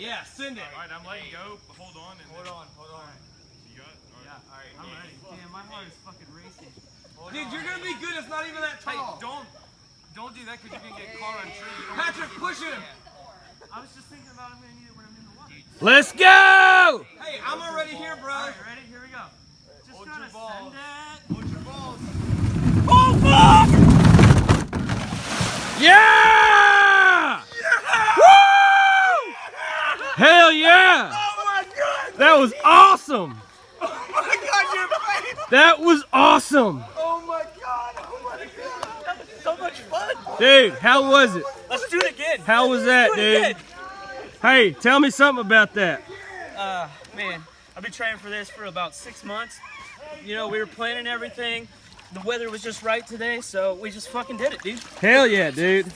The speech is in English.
Yeah, send it. All right, I'm letting go. Hold on. Hold on. You got it? Yeah, all right. I'm ready. Damn, my heart is fucking racing. Dude, you're gonna be good. It's not even that tall. Hey, don't do that because you can get caught on trees. Patrick, push him. I was just thinking about I'm gonna need it when I'm in the water. Let's go! Hey, I'm already here, bro. All right, ready? Here we go. Just Hold gotta your balls. send it. Hold your balls. Oh, fuck! Yeah! Woo! Hell yeah! Oh my God! That was awesome! Oh my God, your face! That was awesome! Oh my God! Oh my God! That was so much fun. Dude, how was it? Let's do it again. How was that, dude? Hey, tell me something about that. Man, I've been training for this for about 6 months. You know, we were planning everything. The weather was just right today, so we just fucking did it, dude. Hell yeah, dude.